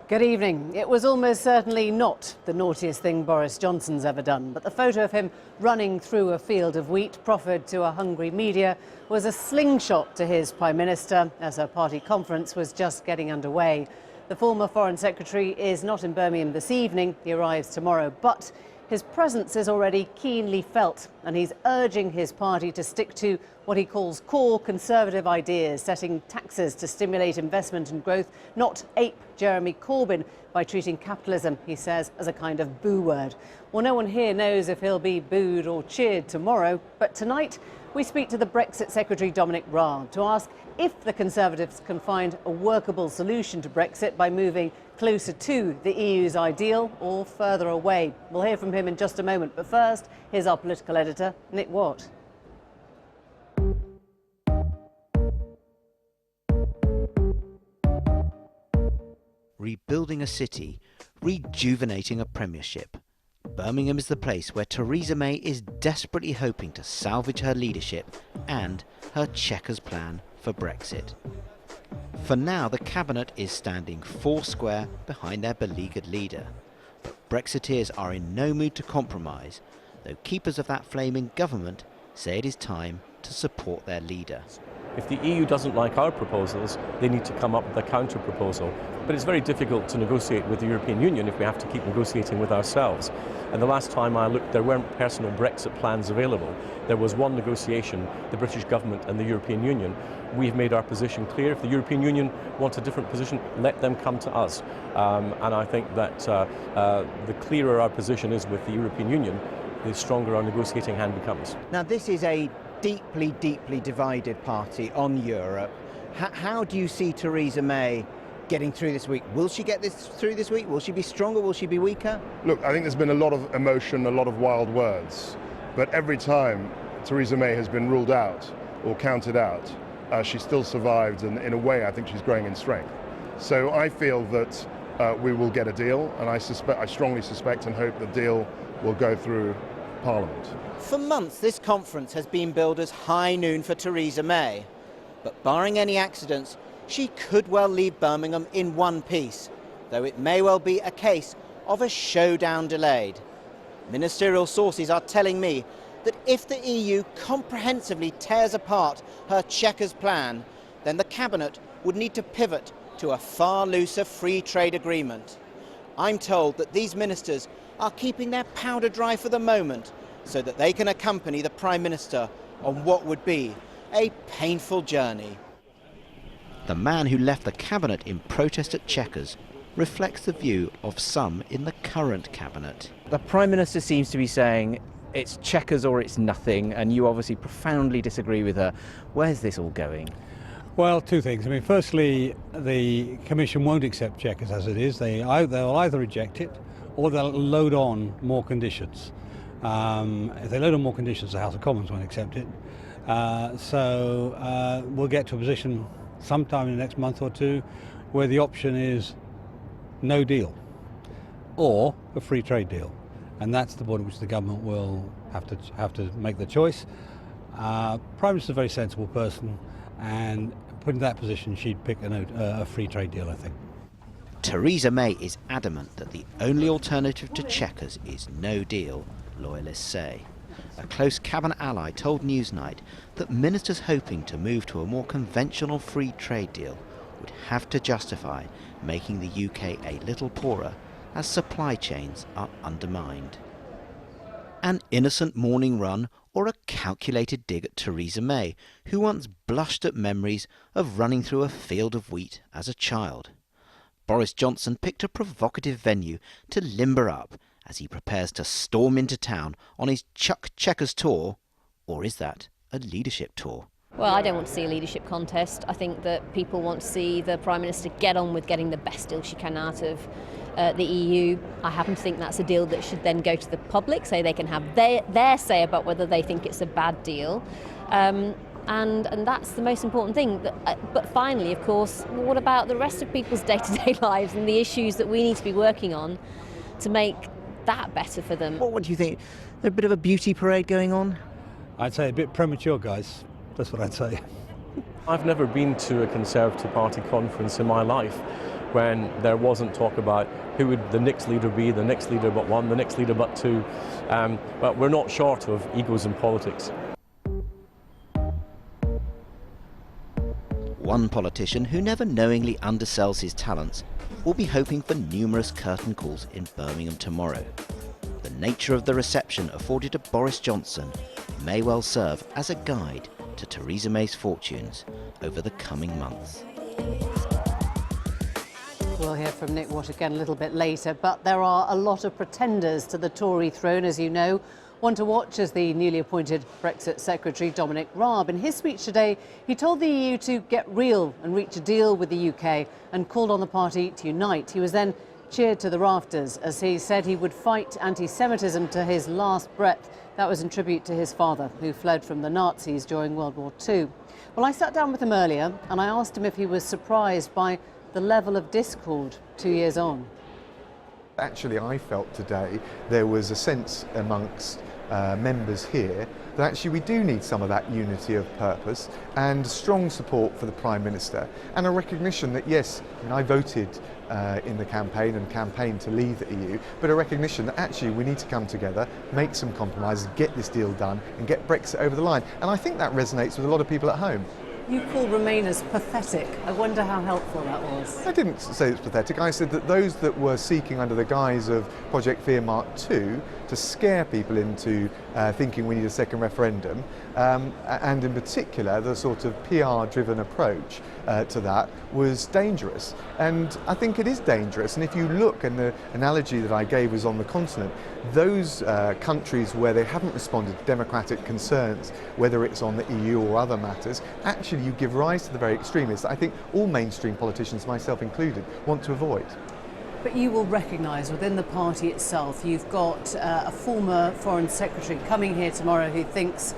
Good evening. It was almost certainly not the naughtiest thing Boris Johnson's ever done, but the photo of him running through a field of wheat proffered to a hungry media was a slingshot to his Prime Minister as her party conference was just getting underway. The former Foreign Secretary is not in Birmingham this evening. He arrives tomorrow, but his presence is already keenly felt, and he's urging his party to stick to what he calls core Conservative ideas, setting taxes to stimulate investment and growth, not ape Jeremy Corbyn by treating capitalism, he says, as a kind of boo word. Well, no one here knows if he'll be booed or cheered tomorrow, but tonight we speak to the Brexit Secretary Dominic Raab to ask if the Conservatives can find a workable solution to Brexit by moving closer to the EU's ideal or further away. We'll hear from him in just a moment, but first, here's our political editor, Nick Watt. Rebuilding a city, rejuvenating a premiership. Birmingham is the place where Theresa May is desperately hoping to salvage her leadership and her Chequers plan for Brexit. For now, the cabinet is standing foursquare behind their beleaguered leader. But Brexiteers are in no mood to compromise, though keepers of that flaming government say it is time to support their leader. If the EU doesn't like our proposals, they need to come up with a counter-proposal. But it's very difficult to negotiate with the European Union if we have to keep negotiating with ourselves. And the last time I looked, there weren't personal Brexit plans available. There was one negotiation, the British government and the European Union. We've made our position clear. If the European Union wants a different position, let them come to us. And I think that the clearer our position is with the European Union, the stronger our negotiating hand becomes. Now, this is a deeply, deeply divided party on Europe. How do you see Theresa May getting through this week? Will she get this through this week? Will she be stronger? Will she be weaker? Look, I think there's been a lot of emotion, a lot of wild words, but every time Theresa May has been ruled out or counted out, she still survived, and in a way I think she's growing in strength. So I feel that we will get a deal, and I strongly suspect and hope the deal will go through Parliament. For months, this conference has been billed as high noon for Theresa May. But barring any accidents, she could well leave Birmingham in one piece, though it may well be a case of a showdown delayed. Ministerial sources are telling me that if the EU comprehensively tears apart her Chequers plan, then the cabinet would need to pivot to a far looser free trade agreement. I'm told that these ministers are keeping their powder dry for the moment so that they can accompany the Prime Minister on what would be a painful journey. The man who left the cabinet in protest at Chequers reflects the view of some in the current cabinet. The Prime Minister seems to be saying it's Chequers or it's nothing, and you obviously profoundly disagree with her. Where's this all going? Well, two things. I mean, firstly, the Commission won't accept Chequers as it is. They'll either reject it or they'll load on more conditions. If they load on more conditions, the House of Commons won't accept it. So we'll get to a position sometime in the next month or two where the option is no deal or a free trade deal. And that's the point at which the government will have to make the choice. Prime Minister is a very sensible person, and put in that position, she'd pick a free trade deal, I think. Theresa May is adamant that the only alternative to Chequers is no deal, loyalists say. A close cabinet ally told Newsnight that ministers hoping to move to a more conventional free trade deal would have to justify making the UK a little poorer as supply chains are undermined. An innocent morning run or a calculated dig at Theresa May, who once blushed at memories of running through a field of wheat as a child. Boris Johnson picked a provocative venue to limber up as he prepares to storm into town on his Chuck Chequers tour, or is that a leadership tour? Well, I don't want to see a leadership contest. I think that people want to see the Prime Minister get on with getting the best deal she can out of the EU. I happen to think that's a deal that should then go to the public so they can have their say about whether they think it's a bad deal. And that's the most important thing. But finally, of course, what about the rest of people's day-to-day lives and the issues that we need to be working on to make that better for them? What do you think? There's a bit of a beauty parade going on? I'd say a bit premature, guys. That's what I'd say. I've never been to a Conservative Party conference in my life. when there wasn't talk about who would the next leader be, the next leader but one, the next leader but two. But we're not short of egos in politics. One politician who never knowingly undersells his talents will be hoping for numerous curtain calls in Birmingham tomorrow. The nature of the reception afforded to Boris Johnson may well serve as a guide to Theresa May's fortunes over the coming months. We'll hear from Nick Watt again a little bit later, but there are a lot of pretenders to the Tory throne, as you know. One to watch is the newly appointed Brexit Secretary Dominic Raab. In his speech today, he told the EU to get real and reach a deal with the UK and called on the party to unite. He was then cheered to the rafters as he said he would fight anti-Semitism to his last breath. That was in tribute to his father, who fled from the Nazis during World War II. Well, I sat down with him earlier and I asked him if he was surprised by the level of discord 2 years on. Actually, I felt today there was a sense amongst members here that actually we do need some of that unity of purpose and strong support for the Prime Minister and a recognition that yes, I voted in the campaign and campaigned to leave the EU, but a recognition that actually we need to come together, make some compromises, get this deal done and get Brexit over the line. And I think that resonates with a lot of people at home. You call Remainers pathetic. I wonder how helpful that was. I didn't say it's pathetic. I said that those that were seeking under the guise of Project Fearmark 2 to scare people into thinking we need a second referendum, and in particular the sort of PR-driven approach to that was dangerous. And I think it is dangerous. And if you look, and the analogy that I gave was on the continent, those countries where they haven't responded to democratic concerns, whether it's on the EU or other matters, actually you give rise to the very extremists that I think all mainstream politicians, myself included, want to avoid. But you will recognise within the party itself, you've got a former Foreign Secretary coming here tomorrow who thinks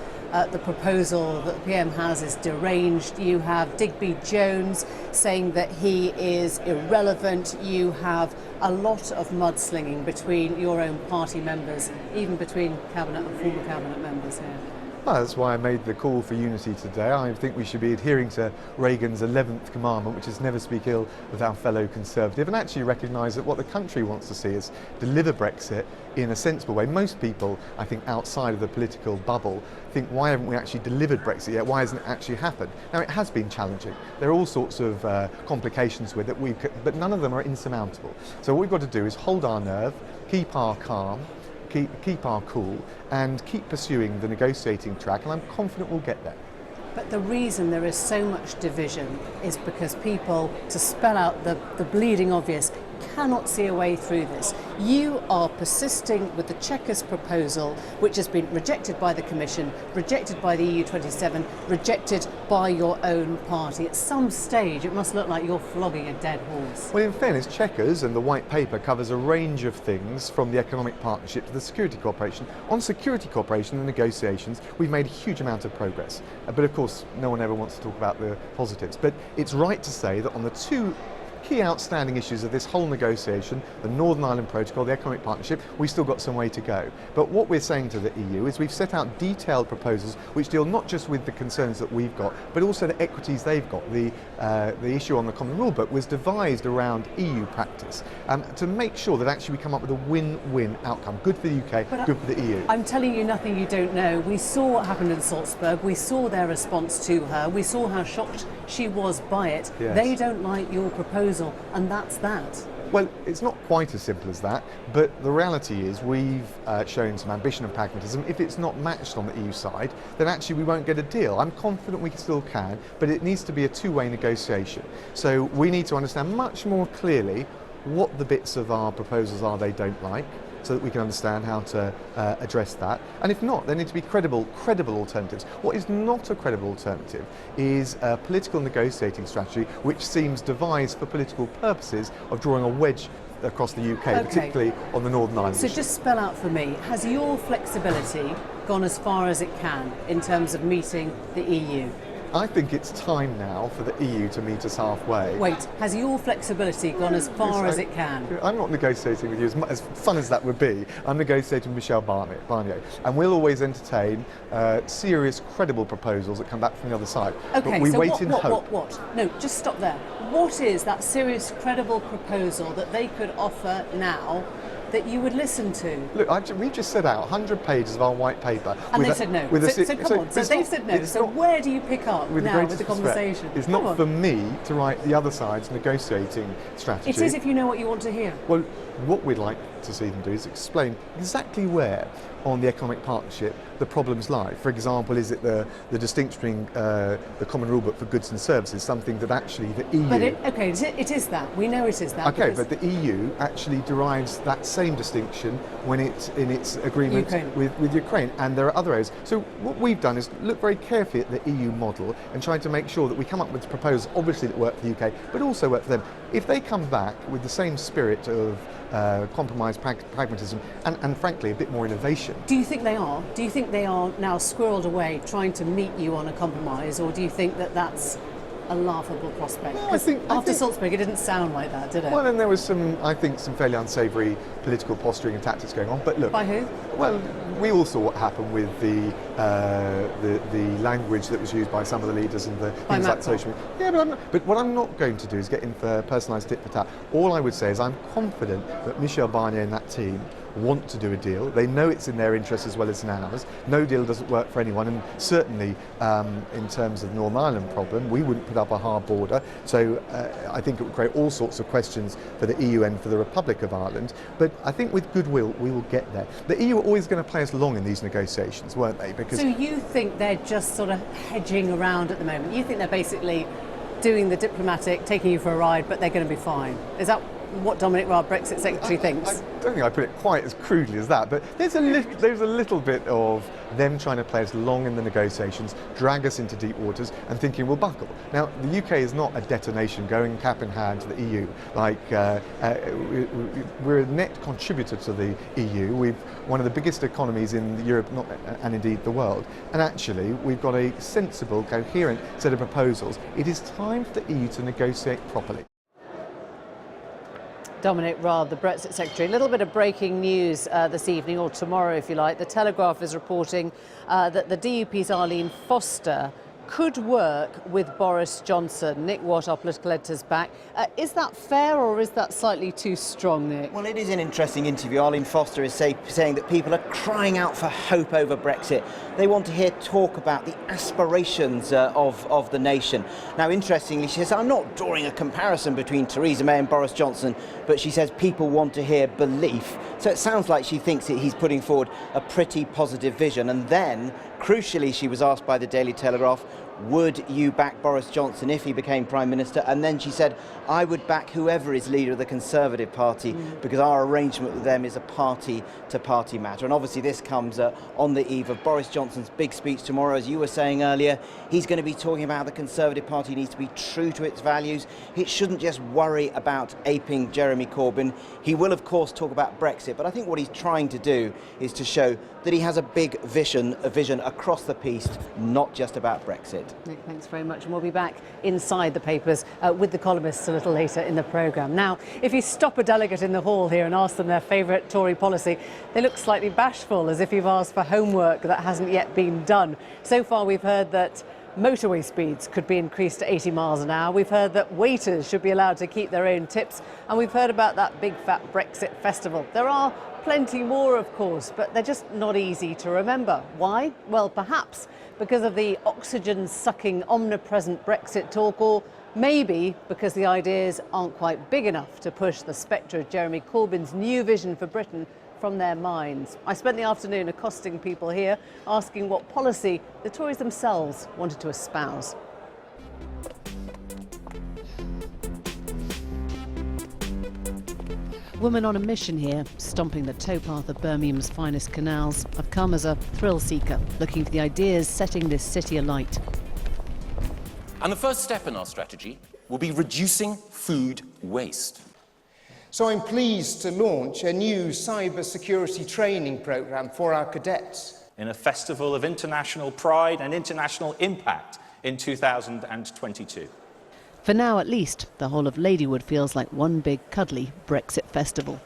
the proposal that the PM has is deranged. You have Digby Jones saying that he is irrelevant. You have a lot of mudslinging between your own party members, even between cabinet and former cabinet members here. Well, that's why I made the call for unity today. I think we should be adhering to Reagan's 11th commandment, which is never speak ill of our fellow Conservative, and actually recognise that what the country wants to see is deliver Brexit in a sensible way. Most people, I think, outside of the political bubble think, why haven't we actually delivered Brexit yet? Why hasn't it actually happened? Now, it has been challenging. There are all sorts of complications with it, but none of them are insurmountable. So what we've got to do is hold our nerve, keep our calm, keep our cool and keep pursuing the negotiating track, and I'm confident we'll get there. But the reason there is so much division is because people, to spell out the bleeding obvious, cannot see a way through this. You are persisting with the Chequers proposal, which has been rejected by the Commission, rejected by the EU27, rejected by your own party. At some stage, it must look like you're flogging a dead horse. Well, in fairness, Chequers and the White Paper covers a range of things, from the economic partnership to the security cooperation. On security cooperation and negotiations, we've made a huge amount of progress. But of course, no one ever wants to talk about the positives. But it's right to say that on the two key outstanding issues of this whole negotiation, the Northern Ireland Protocol, the economic partnership, we've still got some way to go. But what we're saying to the EU is we've set out detailed proposals which deal not just with the concerns that we've got, but also the equities they've got. The issue on the Common Rule Book was devised around EU practice to make sure that actually we come up with a win-win outcome. Good for the UK, but good for the EU. I'm telling you nothing you don't know. We saw what happened in Salzburg. We saw their response to her. We saw how shocked she was by it. Yes. They don't like your proposal, and that's that. Well, it's not quite as simple as that, but the reality is we've shown some ambition and pragmatism. If it's not matched on the EU side, then actually we won't get a deal. I'm confident we still can, but it needs to be a two-way negotiation. So we need to understand much more clearly what the bits of our proposals are they don't like, so that we can understand how to address that. And if not, there need to be credible alternatives. What is not a credible alternative is a political negotiating strategy which seems devised for political purposes of drawing a wedge across the UK, particularly on the Northern Ireland So issue. just spell out for me, has your flexibility gone as far as it can in terms of meeting the EU? I think it's time now for the EU to meet us halfway. Wait, has your flexibility gone as far as it can? I'm not negotiating with you, as fun as that would be. I'm negotiating with Michel Barnier. And we'll always entertain serious, credible proposals that come back from the other side. Okay, but we so wait in hope. What? No, just stop there. What is that serious, credible proposal that they could offer now that you would listen to? Look, we just set out 100 pages of our white paper. And they said no. So come on, so they've said no. So where do you pick up now with the conversation? It's not for me to write the other side's negotiating strategy. It is if you know what you want to hear. Well, what we'd like to see them do is explain exactly where on the economic partnership the problems lie. For example, is it the distinction between the common rule book for goods and services, something that actually the EU... But it is that. We know it is that. Okay, but the EU actually derives that same distinction when it's in its agreement with Ukraine, and there are other areas. So what we've done is look very carefully at the EU model and try to make sure that we come up with proposals, obviously, that work for the UK, but also work for them. If they come back with the same spirit of compromise, pragmatism, and frankly a bit more innovation. Do you think they are? Do you think they are now squirreled away trying to meet you on a compromise, or do you think that that's a laughable prospect? Because after Salzburg it didn't sound like that, did it? Well, and there was some fairly unsavoury political posturing and tactics going on. But look, by who? Well, we all saw what happened with the language that was used by some of the leaders and the things like social media. Yeah, but what I'm not going to do is get in for personalised tit for tat. All I would say is I'm confident that Michel Barnier and that team want to do a deal. They know it's in their interest as well as in ours. No deal doesn't work for anyone, and certainly in terms of the Northern Ireland problem, we wouldn't put up a hard border. So I think it would create all sorts of questions for the EU and for the Republic of Ireland. But I think with goodwill, we will get there. The EU are always going to play us along in these negotiations, weren't they? Because so you think they're just sort of hedging around at the moment? You think they're basically doing the diplomatic, taking you for a ride, but they're going to be fine? Is that what Dominic Raab, Brexit Secretary, thinks? I don't think I put it quite as crudely as that, but there's a little bit of them trying to play us long in the negotiations, drag us into deep waters, and thinking we'll buckle. Now, the UK is not a detonation going cap in hand to the EU. We're a net contributor to the EU. We're one of the biggest economies in Europe, and indeed the world. And actually, we've got a sensible, coherent set of proposals. It is time for the EU to negotiate properly. Dominic Raab, the Brexit Secretary. A little bit of breaking news this evening, or tomorrow if you like. The Telegraph is reporting that the DUP's Arlene Foster could work with Boris Johnson. Nick Watt, our political editor's back. Is that fair, or is that slightly too strong, Nick? Well, it is an interesting interview. Arlene Foster is saying that people are crying out for hope over Brexit. They want to hear talk about the aspirations of the nation. Now, interestingly, she says, I'm not drawing a comparison between Theresa May and Boris Johnson, but she says people want to hear belief. So it sounds like she thinks that he's putting forward a pretty positive vision. And then, crucially, she was asked by the Daily Telegraph, would you back Boris Johnson if he became Prime Minister? And then she said, I would back whoever is leader of the Conservative Party because our arrangement with them is a party-to-party matter. And obviously this comes on the eve of Boris Johnson's big speech tomorrow. As you were saying earlier, he's going to be talking about how the Conservative Party needs to be true to its values. It shouldn't just worry about aping Jeremy Corbyn. He will, of course, talk about Brexit, but I think what he's trying to do is to show that he has a big vision across the piece, not just about Brexit. Nick, thanks very much. And we'll be back inside the papers with the columnists a little later in the programme. Now, if you stop a delegate in the hall here and ask them their favourite Tory policy, they look slightly bashful, as if you've asked for homework that hasn't yet been done. So far, we've heard that motorway speeds could be increased to 80 miles an hour. We've heard that waiters should be allowed to keep their own tips. And we've heard about that big fat Brexit festival. There are plenty more, of course, but they're just not easy to remember. Why? Well, perhaps because of the oxygen-sucking, omnipresent Brexit talk, or maybe because the ideas aren't quite big enough to push the spectre of Jeremy Corbyn's new vision for Britain from their minds. I spent the afternoon accosting people here, asking what policy the Tories themselves wanted to espouse. Women on a mission here, stomping the towpath of Birmingham's finest canals. I've come as a thrill seeker, looking for the ideas setting this city alight. And the first step in our strategy will be reducing food waste. So I'm pleased to launch a new cybersecurity training programme for our cadets. In a festival of international pride and international impact, in 2022. For now, at least, the whole of Ladywood feels like one big cuddly Brexit festival.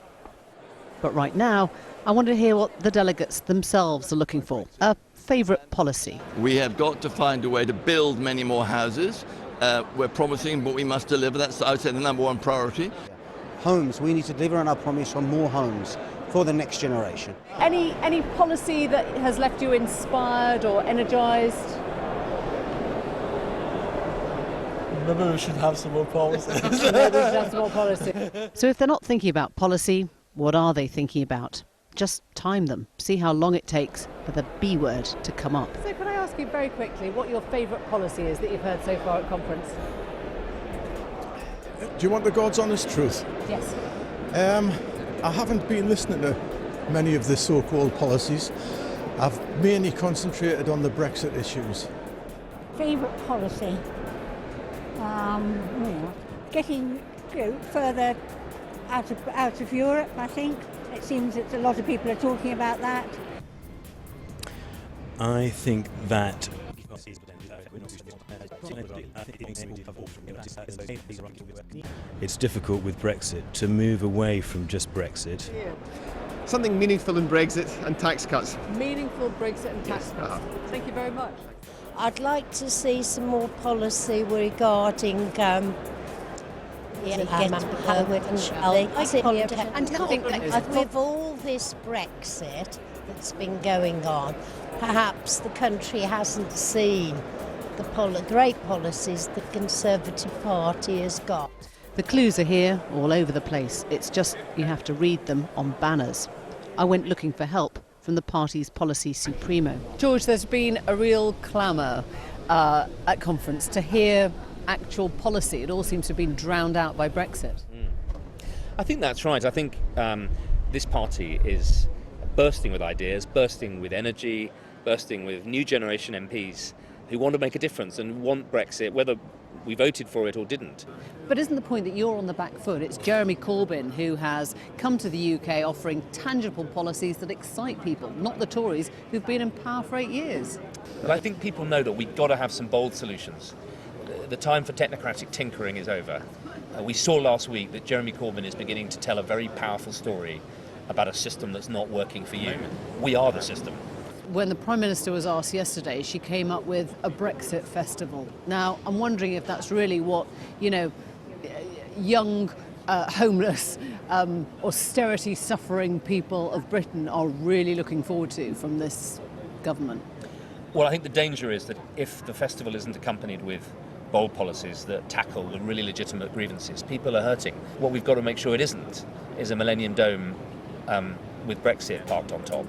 But right now, I want to hear what the delegates themselves are looking for. A favourite policy. We have got to find a way to build many more houses. We're promising, but we must deliver. That's, I would say, the number one priority. Homes. We need to deliver on our promise on more homes for the next generation. Any policy that has left you inspired or energised? Maybe we should have some more policy. Maybe we should have some more policy. So if they're not thinking about policy, what are they thinking about? Just time them. See how long it takes for the B word to come up. So can I ask you very quickly what your favourite policy is that you've heard so far at conference? Do you want the God's honest truth? Yes. I haven't been listening to many of the so-called policies. I've mainly concentrated on the Brexit issues. Favourite policy? Getting further out of Europe, I think. It seems that a lot of people are talking about that. I think that it's difficult with Brexit to move away from just Brexit. Something meaningful in Brexit and tax cuts. Meaningful Brexit and tax cuts. Thank you very much. I'd like to see some more policy regarding with all this Brexit that's been going on, perhaps the country hasn't seen the great policies the Conservative Party has got. The clues are here all over the place. It's just you have to read them on banners. I went looking for help from the party's policy supremo. George, there's been a real clamour at conference to hear actual policy. It all seems to have been drowned out by Brexit. I think that's right. I think this party is bursting with ideas, bursting with energy, bursting with new generation MPs who want to make a difference and want Brexit, whether we voted for it or didn't. But isn't the point that you're on the back foot? It's Jeremy Corbyn who has come to the UK offering tangible policies that excite people, not the Tories who've been in power for 8 years. But I think people know that we've got to have some bold solutions. The time for technocratic tinkering is over. We saw last week that Jeremy Corbyn is beginning to tell a very powerful story about a system that's not working for you. We are the system. When the Prime Minister was asked yesterday, she came up with a Brexit festival. Now, I'm wondering if that's really what, young, homeless, austerity-suffering people of Britain are really looking forward to from this government. Well, I think the danger is that if the festival isn't accompanied with bold policies that tackle the really legitimate grievances, people are hurting. What we've got to make sure it isn't is a Millennium Dome with Brexit parked on top.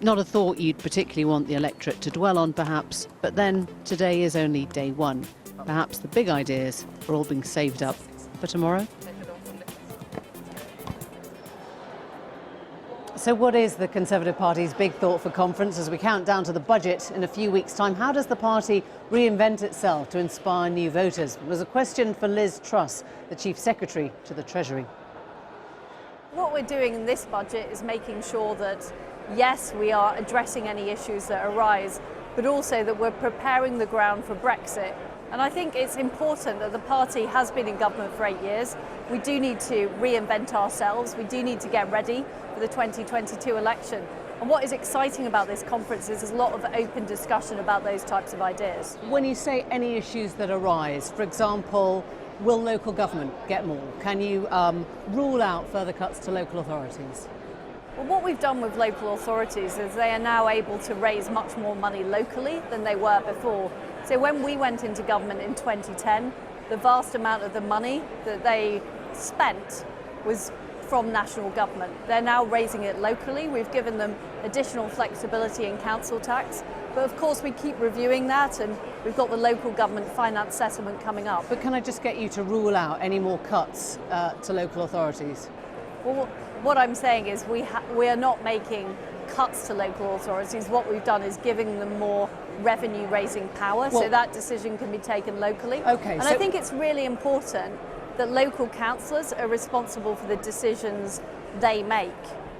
Not a thought you'd particularly want the electorate to dwell on, perhaps, but then today is only day one. Perhaps the big ideas are all being saved up for tomorrow. So what is the Conservative Party's big thought for conference as we count down to the budget in a few weeks' time? How does the party reinvent itself to inspire new voters? It was a question for Liz Truss, the Chief Secretary to the Treasury. What we're doing in this budget is making sure that, yes, we are addressing any issues that arise, but also that we're preparing the ground for Brexit. And I think it's important that the party has been in government for 8 years. We do need to reinvent ourselves. We do need to get ready for the 2022 election. And what is exciting about this conference is there's a lot of open discussion about those types of ideas. When you say any issues that arise, for example, will local government get more? Can you rule out further cuts to local authorities? Well, what we've done with local authorities is they are now able to raise much more money locally than they were before. So when we went into government in 2010, the vast amount of the money that they spent was from national government. They're now raising it locally. We've given them additional flexibility in council tax. But of course we keep reviewing that, and we've got the local government finance settlement coming up. But can I just get you to rule out any more cuts to local authorities? Well, what I'm saying is we are not making cuts to local authorities. What we've done is giving them more revenue raising power, so that decision can be taken locally. Okay, and I think it's really important that local councillors are responsible for the decisions they make.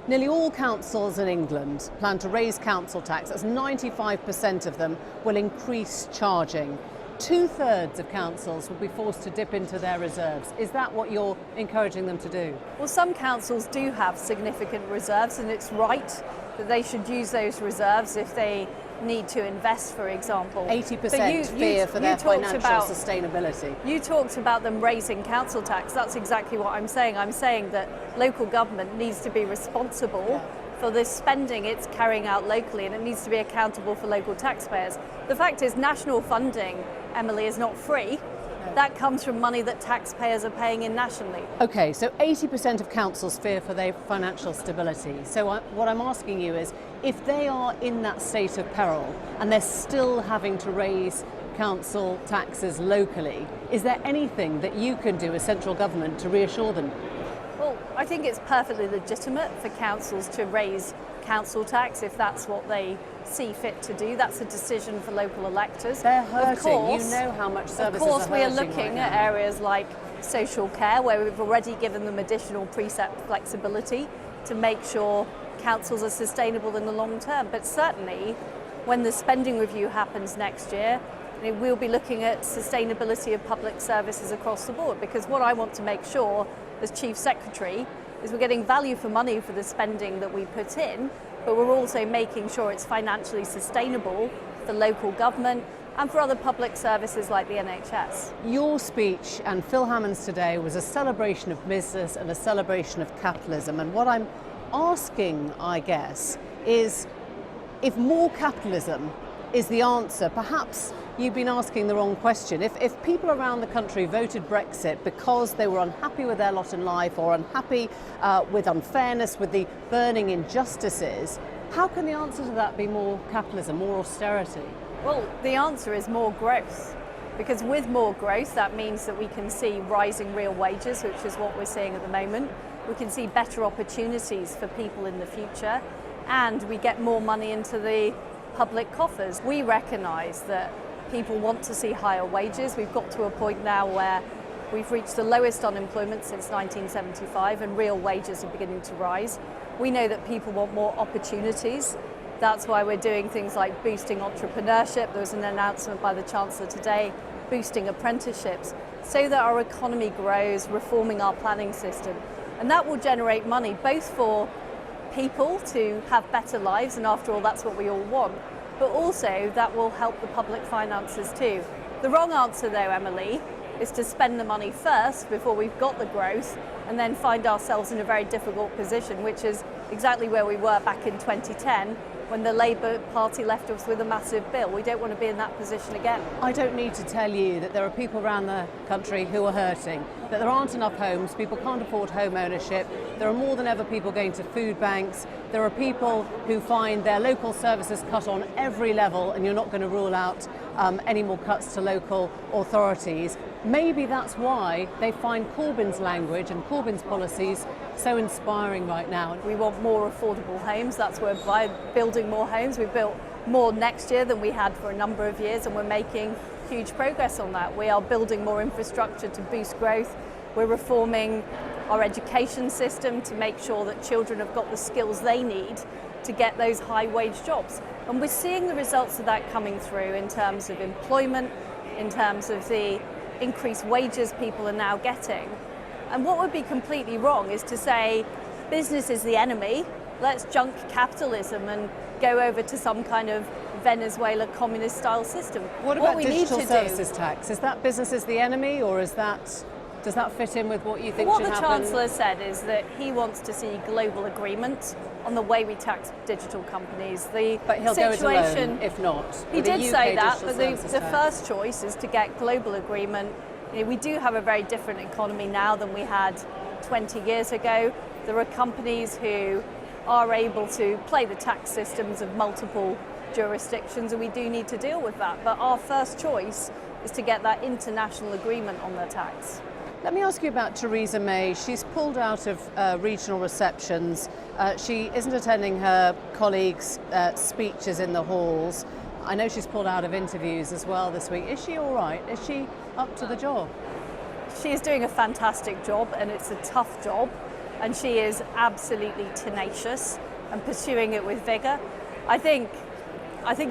Nearly all councils in England plan to raise council tax. That's 95% of them will increase charging. 2/3 of councils will be forced to dip into their reserves. Is that what you're encouraging them to do? Well, some councils do have significant reserves, and it's right that they should use those reserves if they need to invest, for example. 80% fear for their financial sustainability. You talked about them raising council tax. That's exactly what I'm saying. I'm saying that local government needs to be responsible for the spending it's carrying out locally, and it needs to be accountable for local taxpayers. The fact is, national funding, Emily, is not free. That comes from money that taxpayers are paying in nationally. Okay, so 80% of councils fear for their financial stability. So what I'm asking you is, if they are in that state of peril and they're still having to raise council taxes locally, is there anything that you can do as central government to reassure them? Well, I think it's perfectly legitimate for councils to raise council tax if that's what they see fit to do. That's a decision for local electors. They're hurting. Of course, you know how much services Of course, are we are hurting looking right at now. areas like social care, where we've already given them additional precept flexibility to make sure councils are sustainable in the long term. But certainly, when the spending review happens next year, we'll be looking at sustainability of public services across the board, because what I want to make sure as Chief Secretary is we're getting value for money for the spending that we put in, but we're also making sure it's financially sustainable for local government and for other public services like the NHS. Your speech and Phil Hammond's today was a celebration of business and a celebration of capitalism. And what I'm asking, I guess, is if more capitalism is the answer, perhaps you've been asking the wrong question. If people around the country voted Brexit because they were unhappy with their lot in life or unhappy with unfairness, with the burning injustices, how can the answer to that be more capitalism, more austerity? Well, the answer is more growth, because with more growth, that means that we can see rising real wages, which is what we're seeing at the moment. We can see better opportunities for people in the future, and we get more money into the public coffers. We recognise that people want to see higher wages. We've got to a point now where we've reached the lowest unemployment since 1975, and real wages are beginning to rise. We know that people want more opportunities. That's why we're doing things like boosting entrepreneurship. There was an announcement by the Chancellor today, boosting apprenticeships, so that our economy grows, reforming our planning system. And that will generate money both for people to have better lives, and after all, that's what we all want, but also that will help the public finances too. The wrong answer though, Emily, is to spend the money first before we've got the growth and then find ourselves in a very difficult position, which is exactly where we were back in 2010 when the Labour Party left us with a massive bill. We don't want to be in that position again. I don't need to tell you that there are people around the country who are hurting, that there aren't enough homes, people can't afford home ownership, there are more than ever people going to food banks, there are people who find their local services cut on every level, and you're not going to rule out any more cuts to local authorities. Maybe that's why they find Corbyn's language and Corbyn's policies so inspiring right now. We want more affordable homes. That's where by building more homes, we built more next year than we had for a number of years, and we're making huge progress on that. We are building more infrastructure to boost growth. We're reforming our education system to make sure that children have got the skills they need to get those high wage jobs. And we're seeing the results of that coming through in terms of employment, in terms of the increased wages people are now getting. And what would be completely wrong is to say business is the enemy, let's junk capitalism and go over to some kind of Venezuela communist style system. What about digital services tax? Is that business is the enemy, or is that, does that fit in with what you think should happen? What the Chancellor said is that he wants to see global agreement on the way we tax digital companies. But he'll go it alone, if not. He did say that, but the first choice is to get global agreement. You know, we do have a very different economy now than we had 20 years ago. There are companies who are able to play the tax systems of multiple jurisdictions, and we do need to deal with that. But our first choice is to get that international agreement on their tax. Let me ask you about Theresa May. She's pulled out of regional receptions. She isn't attending her colleagues' speeches in the halls. I know she's pulled out of interviews as well this week. Is she all right? Is she up to the job? She is doing a fantastic job, and it's a tough job. and she is absolutely tenacious and pursuing it with vigour. I think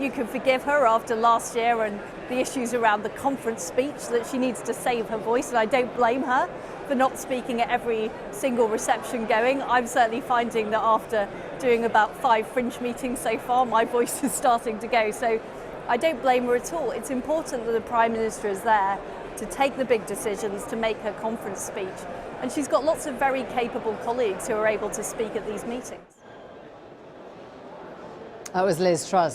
you can forgive her after last year and the issues around the conference speech, that she needs to save her voice, and I don't blame her for not speaking at every single reception going. I'm certainly finding that after doing about 5 fringe meetings so far, my voice is starting to go. So I don't blame her at all. It's important that the Prime Minister is there to take the big decisions, to make her conference speech. And she's got lots of very capable colleagues who are able to speak at these meetings. That was Liz Truss.